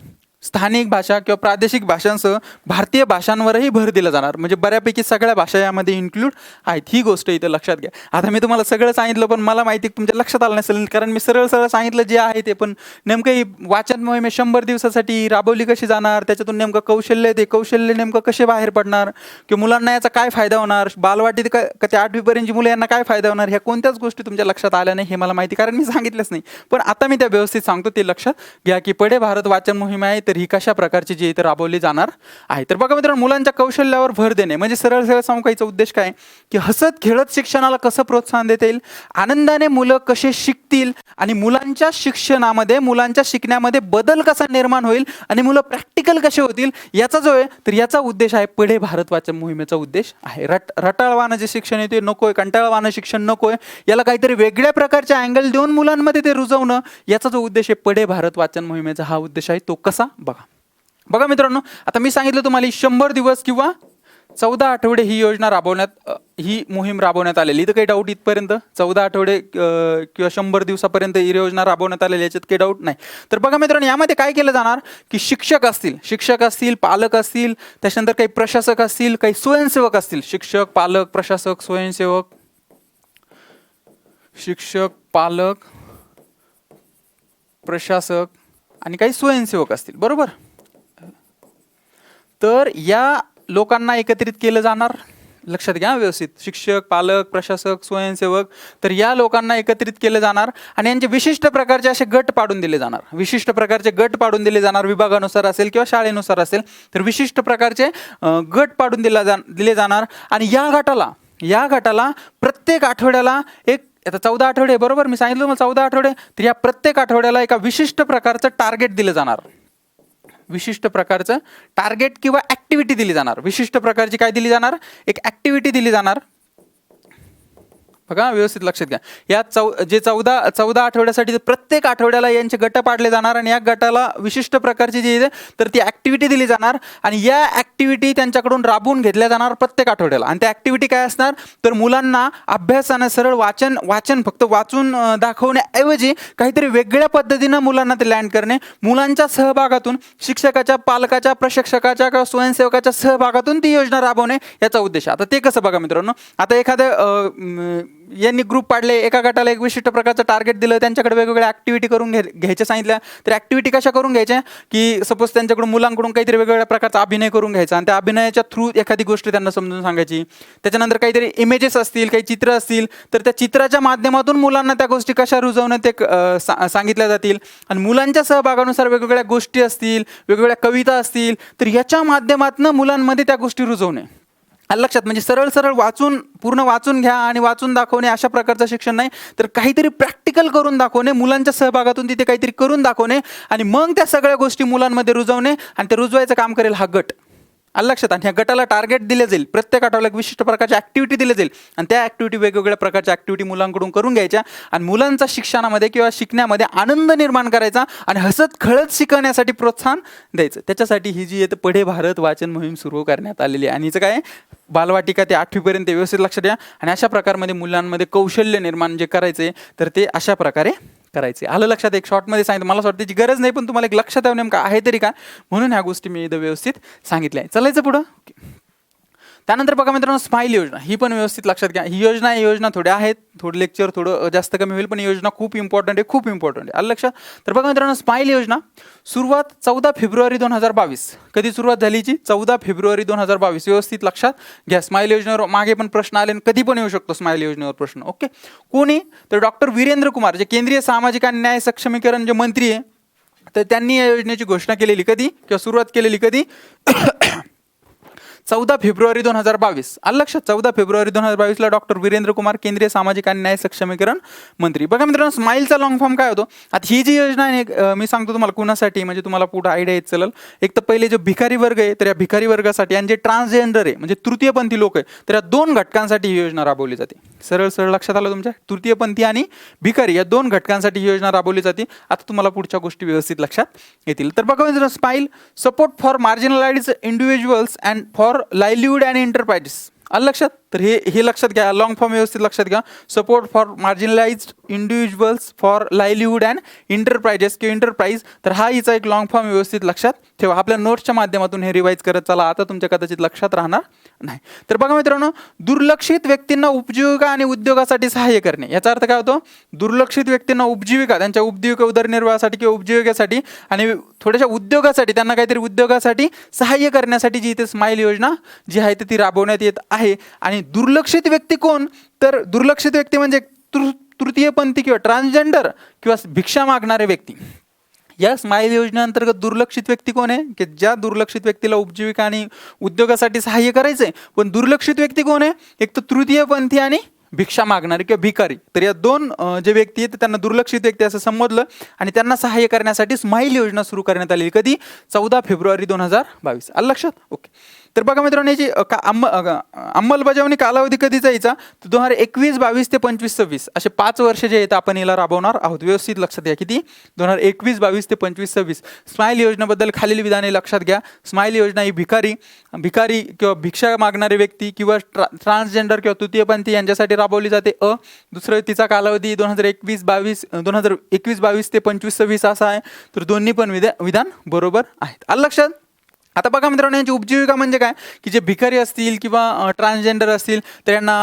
स्थानिक भाषा किंवा प्रादेशिक भाषांसह भारतीय भाषांवरही भर दिला जाणार. म्हणजे बऱ्यापैकी सगळ्या भाषा यामध्ये इन्क्लूड आहेत. ही गोष्ट इथं लक्षात घ्या. आता मी तुम्हाला सगळं सांगितलं, पण मला माहिती तुमच्या लक्षात आलं नसेल, कारण मी सरळ सांगितलं जे आहे ते. पण नेमकं ही वाचन मोहीम 100 दिवसासाठी राबवली कशी जाणार, त्याच्यातून नेमकं कौशल्य, ते कौशल्य नेमकं कसे बाहेर पडणार किंवा मुलांना याचा काय फायदा होणार, बालवाटीत का ते 8वी पर्यंतची मुलं यांना काय फायदा होणार, ह्या कोणत्याच गोष्टी तुमच्या लक्षात आल्या नाही हे मला माहिती, कारण मी सांगितलंच नाही. पण आता मी त्या व्यवस्थित सांगतो, ते लक्षात घ्या की पडे भारत वाचन मोहीम आहे तर ही कशा प्रकारची जी इथे राबवली जाणार आहे. तर बघा मित्रांनो, मुलांच्या कौशल्यावर भर देणे म्हणजे सरळ सांगू काहीचा उद्देश काय की हसत खेळत शिक्षणाला कसं प्रोत्साहन देता येईल, आनंदाने मुलं कसे शिकतील आणि मुलांच्या शिक्षणामध्ये, मुलांच्या शिकण्यामध्ये बदल कसा निर्माण होईल आणि मुलं प्रॅक्टिकल कसे होतील, याचा जो आहे तर याचा उद्देश आहे पडे भारत वाचन मोहिमेचा उद्देश आहे. रटाळवानं जे शिक्षण आहे ते नकोय, कंटाळवानं शिक्षण नकोय, याला काहीतरी वेगळ्या प्रकारचे अँगल देऊन मुलांमध्ये ते रुजवणं, याचा जो उद्देश आहे पडे भारत वाचन मोहिमेचा हा उद्देश आहे. तो कसा बघा मित्रांनो, आता मी सांगितलं तुम्हाला 100 दिवस किंवा 14 आठवडे ही योजना राबवण्यात, ही मोहीम राबवण्यात आलेली. इथं काही डाऊट इथपर्यंत, 14 आठवडे किंवा 100 दिवसापर्यंत ही योजना राबवण्यात आलेली, याच्यात काही डाऊट नाही. तर बघा मित्रांनो, यामध्ये काय केलं जाणार की शिक्षक असतील, पालक असतील, त्याच्यानंतर काही प्रशासक असतील, काही स्वयंसेवक असतील. शिक्षक, पालक, प्रशासक, स्वयंसेवक, शिक्षक, पालक, प्रशासक आणि काही स्वयंसेवक असतील, बरोबर. तर या लोकांना एकत्रित केलं जाणार. लक्षात घ्या व्यवस्थित, शिक्षक, पालक, प्रशासक, स्वयंसेवक, तर या लोकांना एकत्रित केलं जाणार आणि यांचे विशिष्ट प्रकारचे असे गट पाडून दिले जाणार. विशिष्ट प्रकारचे गट पाडून दिले जाणार, विभागानुसार असेल किंवा शाळेनुसार असेल, तर विशिष्ट प्रकारचे गट पाडून दिले जाणार. आणि या गटाला प्रत्येक आठवड्याला एक, आता 14 आठवडे बरोबर, मी सांगितलं मला 14 आठवडे, तर या प्रत्येक आठवड्याला एका विशिष्ट प्रकारचं टार्गेट दिलं जाणार. विशिष्ट प्रकारचं टार्गेट किंवा ऍक्टिव्हिटी दिली जाणार. विशिष्ट प्रकारची काय दिली जाणार, एक ऍक्टिव्हिटी दिली जाणार. बघा व्यवस्थित लक्षात घ्या. या 14 आठवड्यासाठी प्रत्येक आठवड्याला यांचे गट पाडले जाणार आणि या गटाला विशिष्ट प्रकारची जी तर ती ऍक्टिव्हिटी दिली जाणार आणि या ऍक्टिव्हिटी त्यांच्याकडून राबवून घेतल्या जाणार प्रत्येक आठवड्याला. आणि त्या ऍक्टिव्हिटी काय असणार, तर मुलांना अभ्यासानं सरळ वाचन फक्त वाचून दाखवण्याऐवजी काहीतरी वेगळ्या पद्धतीनं मुलांना ते लँड करणे, मुलांच्या सहभागातून, शिक्षकाच्या, पालकाच्या, प्रशिक्षकाच्या किंवा स्वयंसेवकाच्या सहभागातून ती योजना राबवणे, याचा उद्देश. आता ते कसं बघा मित्रांनो, आता एखाद्या यांनी ग्रुप पाडले, एका गटाला एक विशिष्ट प्रकारचं टार्गेट दिलं, त्यांच्याकडे वेगवेगळ्या ऍक्टिव्हिटी करून घ्यायच्या सांगितल्या. तर ऍक्टिव्हिटी कशा करून घ्यायच्या की सपोज त्यांच्याकडून मुलांकडून काहीतरी वेगवेगळ्या प्रकारचा अभिनय करून घ्यायचा आणि त्या अभिनयाच्या थ्रू एखादी गोष्ट त्यांना समजून सांगायची. त्याच्यानंतर काहीतरी इमेजेस असतील, काही चित्र असतील, तर त्या चित्राच्या माध्यमातून मुलांना त्या गोष्टी कशा रुजवणं ते सांगितल्या जातील. आणि मुलांच्या सहभागानुसार वेगवेगळ्या गोष्टी असतील, वेगवेगळ्या कविता असतील, तर याच्या माध्यमातून मुलांमध्ये त्या गोष्टी रुजवणे. लक्षात, म्हणजे सरळ पूर्ण वाचून घ्या आणि वाचून दाखवणे अशा प्रकारचं शिक्षण नाही, तर काहीतरी प्रॅक्टिकल करून दाखवणे, मुलांच्या सहभागातून तिथे काहीतरी करून दाखवणे आणि मग त्या सगळ्या गोष्टी मुलांमध्ये रुजवणे आणि ते रुजवायचं काम करेल हा गट. आलं लक्षात. आणि ह्या गटाला टार्गेट दिले जाईल, प्रत्येक आठवड्याला एक विशिष्ट प्रकारची ऍक्टिव्हिटी दिली जाईल आणि त्या ऍक्टिव्हिटी वेगवेगळ्या प्रकारच्या ऍक्टिव्हिटी मुलांकडून करून घ्यायच्या आणि मुलांचा शिक्षणामध्ये किंवा शिकण्यामध्ये आनंद निर्माण करायचा आणि हसत खळत शिकवण्यासाठी प्रोत्साहन द्यायचं. त्याच्यासाठी ही जी आहे पढे भारत वाचन मोहीम सुरू करण्यात आलेली आहे. आणि हिचं काय आहे, बालवाटिका ते 8वीपर्यंत व्यवस्थित लक्षात द्या. आणि अशा प्रकारमध्ये मुलांमध्ये कौशल्य निर्माण जे करायचे तर ते अशा प्रकारे करायचे. आलं लक्षात. एक शॉर्टमध्ये सांगितलं, मला असं वाटतं त्याची गरज नाही पण तुम्हाला एक लक्षात यावं नेमकं आहे तरी काय, म्हणून ह्या गोष्टी मी इथं व्यवस्थित सांगितल्या आहे. चालायचं पुढं. त्यानंतर बघा मित्रांनो, स्माईल योजना ही पण व्यवस्थित लक्षात घ्या. ही योजना थोड्या आहेत, थोडं लेक्चर थोडं जास्त कमी होईल पण ही योजना खूप इम्पॉर्टंट आहे, खूप इम्पॉर्टंट आहे. आलं लक्षात. तर बघा मित्रांनो, स्माईल योजना सुरुवात 14 फेब्रुवारी 2022. कधी सुरुवात झालीची? 14 फेब्रुवारी 2022. व्यवस्थित लक्षात घ्या. स्माईल योजनेवर मागे पण प्रश्न आले, कधी पण येऊ शकतो स्माईल योजनेवर प्रश्न. ओके. कोणी? तर डॉक्टर वीरेंद्र कुमार, जे केंद्रीय सामाजिक आणि न्याय सक्षमीकरण जे मंत्री आहे, तर त्यांनी या योजनेची घोषणा केलेली कधी किंवा सुरुवात केलेली कधी? 14 फेब्रुवारी 2022. आलं लक्षात. 14 फेब्रुवारी 2022ला डॉक्टर वीरेंद्र कुमार, केंद्रीय सामाजिक आणि न्याय सक्षमीकरण मंत्री. बघा मित्रांनो, स्माईलचा लॉंग फॉर्म काय होतो? आता ही जी योजना आहे मी सांगतो तुम्हाला कुणासाठी, म्हणजे तुम्हाला पुढे आयडिया येत चलेल. एक तर पहिले जो भिकारी वर्ग आहे तर या भिकारी वर्गासाठी आणि जे ट्रान्सजेंडर आहे म्हणजे तृतीयपंथी लोक आहे तर या दोन घटकांसाठी ही योजना राबवली जाते. सरळ सरळ लक्षात आलं तुमच्या? तृतीयपंथी आणि भिकारी या दोन घटकांसाठी ही योजना राबवली जाते. आता तुम्हाला पुढच्या गोष्टी व्यवस्थित लक्षात येतील. तर बघा मित्रांनो, smile support for marginalised individuals and for livelihood and enterprises. आलं लक्षात. तर हे लक्षात घ्या, लॉंग फॉर्म व्यवस्थित लक्षात घ्या. Support for marginalised individuals for livelihood and enterprises किंवा एंटरप्राइज. तर हा हिचा एक लॉंग फॉर्म व्यवस्थित लक्षात ठेवा. आपल्या नोट्सच्या माध्यमातून हे रिवाइज करत चला, आता तुमच्या कदाचित लक्षात राहणार नाही. तर बघा मित्रांनो, दुर्लक्षित व्यक्तींना उपजीविका आणि उद्योगासाठी सहाय्य करणे. याचा अर्थ काय होतो? दुर्लक्षित व्यक्तींना उपजीविका, त्यांच्या उपजीविका उदरनिर्वाहासाठी किंवा उपजीविकेसाठी आणि थोड्याशा उद्योगासाठी, त्यांना काहीतरी उद्योगासाठी सहाय्य करण्यासाठी जी इथे स्माईल योजना जी आहे ती राबवण्यात येत आहे. आणि दुर्लक्षित व्यक्ती कोण? तर दुर्लक्षित व्यक्ती म्हणजे तृतीयपंथी किंवा ट्रान्सजेंडर किंवा भिक्षा मागणारे व्यक्ती. या स्माईल योजनेअंतर्गत दुर्लक्षित व्यक्ती कोण आहे? की ज्या दुर्लक्षित व्यक्तीला उपजीविका आणि उद्योगासाठी सहाय्य करायचंय, पण दुर्लक्षित व्यक्ती कोण आहे? एक तर तृतीयपंथी आणि भिक्षा मागणारी किंवा भिकारी. तर या दोन जे व्यक्ती आहेत त्यांना दुर्लक्षित व्यक्ती असं समजलं आणि त्यांना सहाय्य करण्यासाठी स्माईल योजना सुरू करण्यात आली. कधी? 14 फेब्रुवारी 2022. आलं लक्षात. ओके. तर बघा मित्रांनो, याची अंमलबजावणी कालावधी कधी जायचा? 2021, 22 ते 25, 26 असे 5 वर्ष जे आहेत आपण याला राबवणार आहोत. व्यवस्थित लक्षात घ्या. किती? 2021, 22 ते 25, 26. स्माईल योजनेबद्दल खालील विधाने लक्षात घ्या. स्माईल योजना ही भिकारी किंवा भिक्षा मागणारे व्यक्ती किंवा ट्रान्सजेंडर किंवा तृतीयपंथी यांच्यासाठी राबवली जाते. दुसरं, तिचा कालावधी 2021, 22 ते 25, 26 असा आहे. तर दोन्ही पण विधान बरोबर आहेत. आलं लक्षात. आता बघा मित्रांनो, यांची उपजीविका म्हणजे काय? की जे भिकारी असतील किंवा ट्रान्सजेंडर असतील तर यांना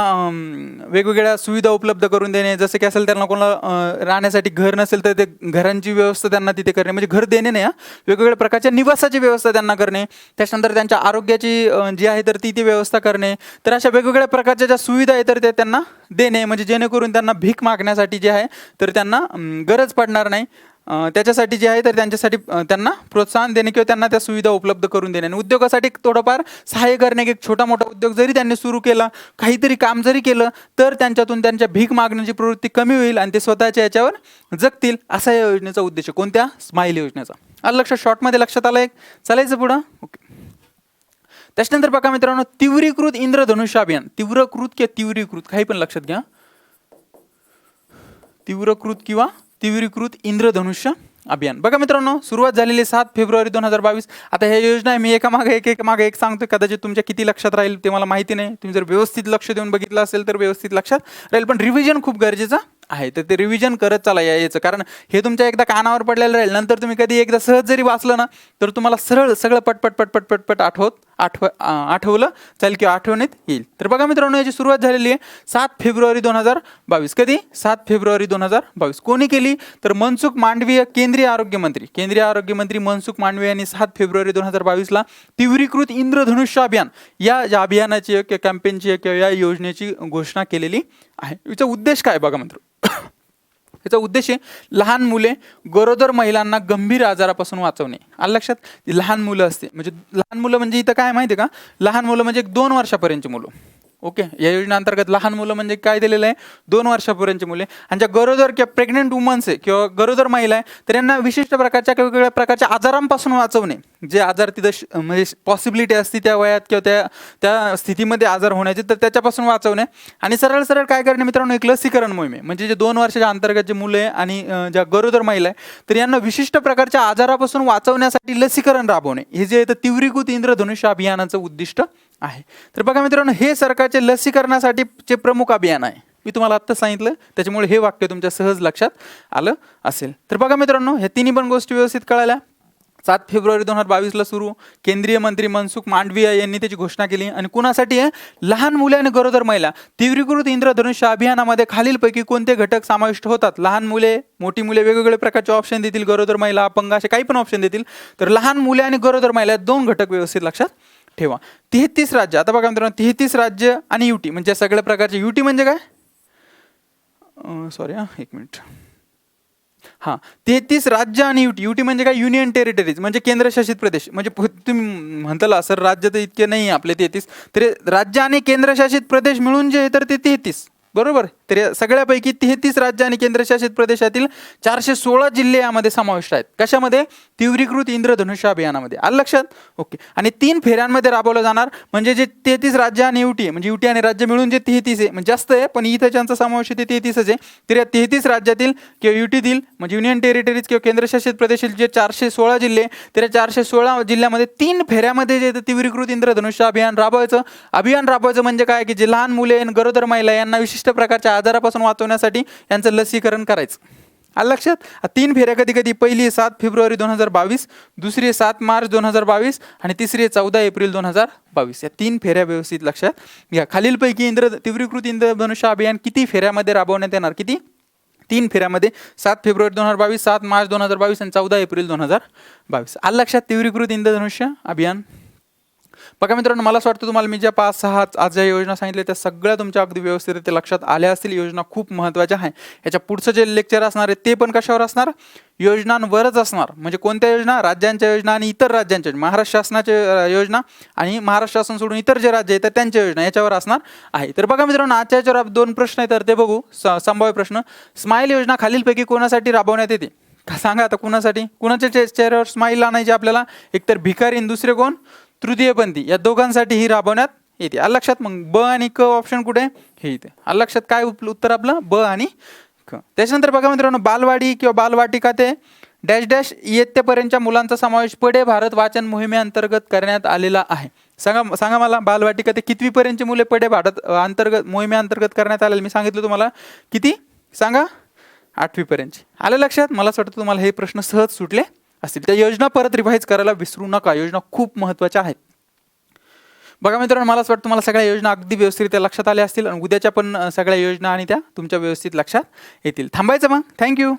वेगवेगळ्या सुविधा उपलब्ध करून देणे. जसं की असेल त्यांना कोणाला राहण्यासाठी घर नसेल तर ते घरांची व्यवस्था त्यांना तिथे करणे, म्हणजे घर देणे नाही, वेगवेगळ्या प्रकारच्या निवासाची व्यवस्था त्यांना करणे. त्याच्यानंतर त्यांच्या आरोग्याची जी आहे तर ती व्यवस्था करणे. तर अशा वेगवेगळ्या प्रकारच्या ज्या सुविधा आहे तर ते त्यांना देणे, म्हणजे जेणेकरून त्यांना भीक मागण्यासाठी जे आहे तर त्यांना गरज पडणार नाही. त्याच्यासाठी जे आहे तर त्यांच्यासाठी त्यांना प्रोत्साहन देणे किंवा त्यांना त्या सुविधा उपलब्ध करून देणे. आणि उद्योगासाठी थोडंफार सहाय्य करणे, की छोटा मोठा उद्योग जरी त्यांनी सुरू केला, काहीतरी काम जरी केलं तर त्यांच्यातून त्यांच्या भीक मागण्याची प्रवृत्ती कमी होईल आणि ते स्वतःच्या याच्यावर जगतील. असा या योजनेचा उद्देश. कोणत्या? स्माईल योजनेचा. आलं लक्षात. शॉर्टमध्ये लक्षात आलं एक. चालायचं पुढं. ओके. त्याच्यानंतर बघा मित्रांनो, तीव्रीकृत इंद्रधनुष्य अभियान. तीव्रकृत किंवा तीव्रीकृत काही पण लक्षात घ्या. तीव्रीकृत इंद्रधनुष्य अभियान. बघा मित्रांनो, सुरुवात झालेली 7 फेब्रुवारी 2022. आता ह्या योजना आहे मी एका एक सांगतोय, कदाचित तुमच्या किती लक्षात राहील ते मला माहिती नाही. तुम्ही जर व्यवस्थित लक्ष देऊन बघितलं असेल तर व्यवस्थित लक्षात राहील, पण रिव्हिजन खूप गरजेचं आहे. तर ते रिव्हिजन करत चला यायचं, कारण हे तुमच्या एकदा कानावर पडलेलं राहील. नंतर तुम्ही कधी एकदा सहज जरी वाचलं ना तर तुम्हाला सरळ सगळं पटपट आठवलं चालेल किंवा आठवणीत येईल. तर बघा मित्रांनो, याची सुरुवात झालेली आहे 7 फेब्रुवारी 2022. कधी? 7 फेब्रुवारी 2022. कोणी केली? तर मनसुख मांडवीय, केंद्रीय आरोग्यमंत्री मनसुख मांडवीय यांनी 7 फेब्रुवारी 2022ला तीव्रीकृत इंद्रधनुष्य अभियान या अभियानाची किंवा कॅम्पेनची किंवा या योजनेची घोषणा केलेली आहे. याचा उद्देश काय बघा मित्र? याचा उद्देश आहे लहान मुले, गरोदर महिलांना गंभीर आजारापासून वाचवणे. आलं लक्षात. लहान मुलं असते म्हणजे लहान मुलं म्हणजे इथं काय माहिती आहे का? लहान मुलं म्हणजे 2 वर्षापर्यंतची मुलं. ओके, या योजनेअंतर्गत लहान मुलं म्हणजे काय दिलेलं आहे, 2 वर्षापर्यंतची मुले आणि ज्या गरोदर किंवा प्रेग्नेंट वुमन्स आहे किंवा गरोदर महिला आहे, तर यांना विशिष्ट प्रकारच्या किंवा वेगवेगळ्या प्रकारच्या आजारांपासून वाचवणे. जे आजार तिथं म्हणजे पॉसिबिलिटी असते त्या वयात किंवा त्या त्या स्थितीमध्ये आजार होण्याची, तर त्याच्यापासून वाचवणे. आणि सरळ सरळ काय करणे मित्रांनो, एक लसीकरण मोहीम आहे. म्हणजे जे 2 वर्षाच्या अंतर्गत जे मुलं आहे आणि ज्या गरोदर महिला आहे, तर यांना विशिष्ट प्रकारच्या आजारापासून वाचवण्यासाठी लसीकरण राबवणे, हे जे आहे तर तीव्रीकृत इंद्रधनुष्य अभियानाचं उद्दिष्ट आहे. तर बघा मित्रांनो, हे सरकारचे लसीकरणासाठीचे प्रमुख अभियान आहे. मी तुम्हाला आत्ता सांगितलं, त्याच्यामुळे हे वाक्य तुमच्या सहज लक्षात आलं असेल. तर बघा मित्रांनो, ह्या तिन्ही पण गोष्टी व्यवस्थित कळाल्या. 7 फेब्रुवारी 2022ला सुरू, केंद्रीय मंत्री मनसुख मांडविया यांनी त्याची घोषणा केली. आणि कुणासाठी आहे, लहान मुले आणि गरोदर महिला. तीव्रीकृत इंद्रधनुष्य अभियानामध्ये खालीलपैकी कोणते घटक समाविष्ट होतात? लहान मुले, मोठी मुले, वेगवेगळे प्रकारचे ऑप्शन देतील, गरोदर महिला, अपंग, असे काही पण ऑप्शन देतील. तर लहान मुले आणि गरोदर महिला 2 घटक व्यवस्थित लक्षात ठेवा. 33 राज्य, आता बघा मित्रांनो, 33 राज्य आणि युटी म्हणजे सगळ्या प्रकारचे. युटी म्हणजे काय, सॉरी एक मिनिट, हां, 33 राज्य आणि युटी. युटी म्हणजे काय, युनियन टेरिटरीज म्हणजे केंद्रशासित प्रदेश. म्हणजे तुम्ही म्हणताला सर राज्य तर इतके नाही आपले 33, तर राज्य आणि केंद्रशासित प्रदेश मिळून जे आहे तर ते 33, बरोबर. तर या सगळ्यापैकी 33 राज्य आणि केंद्रशासित प्रदेशातील 416 जिल्हे यामध्ये समाविष्ट आहेत. कशामध्ये, तीव्रीकृत इंद्रधनुष्य अभियानामध्ये. आलं लक्षात, ओके. आणि 3 फेऱ्यांमध्ये राबवलं जाणार. म्हणजे जे 33 राज्य आणि युटी आहे, म्हणजे युटी आणि राज्य मिळून जे 33 आहे, म्हणजे जास्त आहे पण इथं ज्यांचा समावेश आहे ते 33च आहे. तर या 33 राज्यातील किंवा युटीतील म्हणजे युनियन टेरिटरीज किंवा केंद्रशासित प्रदेशातील जे 416 जिल्हे, तर या 416 जिल्ह्यामध्ये 3 फेऱ्यामध्ये जे तीव्रीकृत इंद्रधनुष्य अभियान राबवायचं. अभियान राबवायचं म्हणजे काय, की जे लहान मुले आणि गरोदर महिला यांना विशिष्ट प्रकारच्या आजारापासून वाचवण्यासाठी यांचं लसीकरण करायचं. आलं लक्षात. 3 फेऱ्या कधी कधी, पहिली 7 फेब्रुवारी 2022, दुसरी 7 मार्च 2022 आणि तिसरी 14 एप्रिल 2022. या 3 फेऱ्या व्यवस्थित लक्षात घ्या. खालीलपैकी तीव्रीकृत इंद्रधनुष्य अभियान किती फेऱ्यामध्ये राबवण्यात येणार? किती? 3 फेऱ्यामध्ये, 7 फेब्रुवारी 2022, 7 मार्च 2022 आणि 14 एप्रिल 2022. आलं लक्षात, तीव्रीकृत इंद्रधनुष्य अभियान. बघा मित्रांनो, मला असं वाटतं तुम्हाला मी ज्या 5-6 आज ज्या योजना सांगितल्या त्या सगळ्या तुमच्या अगदी व्यवस्थित लक्षात आल्या असतील. योजना खूप महत्त्वाच्या आहे. याच्या पुढचं जे लेक्चर असणार आहे ते पण कशावर असणार? योजनांवरच असणार. म्हणजे कोणत्या योजना? राज्यांच्या योजना आणि इतर राज्यांच्या, महाराष्ट्र शासनाच्या योजना आणि महाराष्ट्र शासन सोडून इतर जे राज्य आहेत तर त्यांच्या योजना याच्यावर असणार आहे. तर बघा मित्रांनो, आजच्या याच्यावर 2 प्रश्न आहेत, तर ते बघू. संभाव्य प्रश्न, स्माईल योजना खालीलपैकी कोणासाठी राबवण्यात येते? सांगा आता, कुणासाठी? कुणाच्या चेहऱ्यावर स्माईल आणायची आपल्याला? एकतर भिकारी, दुसरे कोण? तृतीयपंथी. या दोघांसाठी ही राबवण्यात येते. आलं लक्षात. मग ब आणि क ऑप्शन कुठे? हे इथे. आलं लक्षात. काय उत्तर आपलं? ब आणि क. त्याच्यानंतर बघा मित्रांनो, बालवाडी किंवा बालवाटिका ते डॅश डॅश इयत्तेपर्यंतच्या मुलांचा समावेश पडे भारत वाचन मोहिमेअंतर्गत करण्यात आलेला आहे. सांगा मला, बालवाटिका ते कितवीपर्यंतची मुले पडे भारत अंतर्गत मोहिमेअंतर्गत करण्यात आलेले? मी सांगितलं तुम्हाला किती, सांगा? 8वी पर्यंतची. आलं लक्षात. मला असं वाटतं तुम्हाला हे प्रश्न सहज सुटले असतील. त्या योजना परत रिवाइज करायला विसरू नका. योजना खूप महत्त्वाच्या आहेत. बघा मित्रांनो, मला असं वाटतं तुम्हाला सगळ्या योजना अगदी व्यवस्थित लक्षात आल्या असतील आणि उद्याच्या पण सगळ्या योजना आणि त्या तुमच्या व्यवस्थित लक्षात येतील. थांबायचं मग. थँक्यू.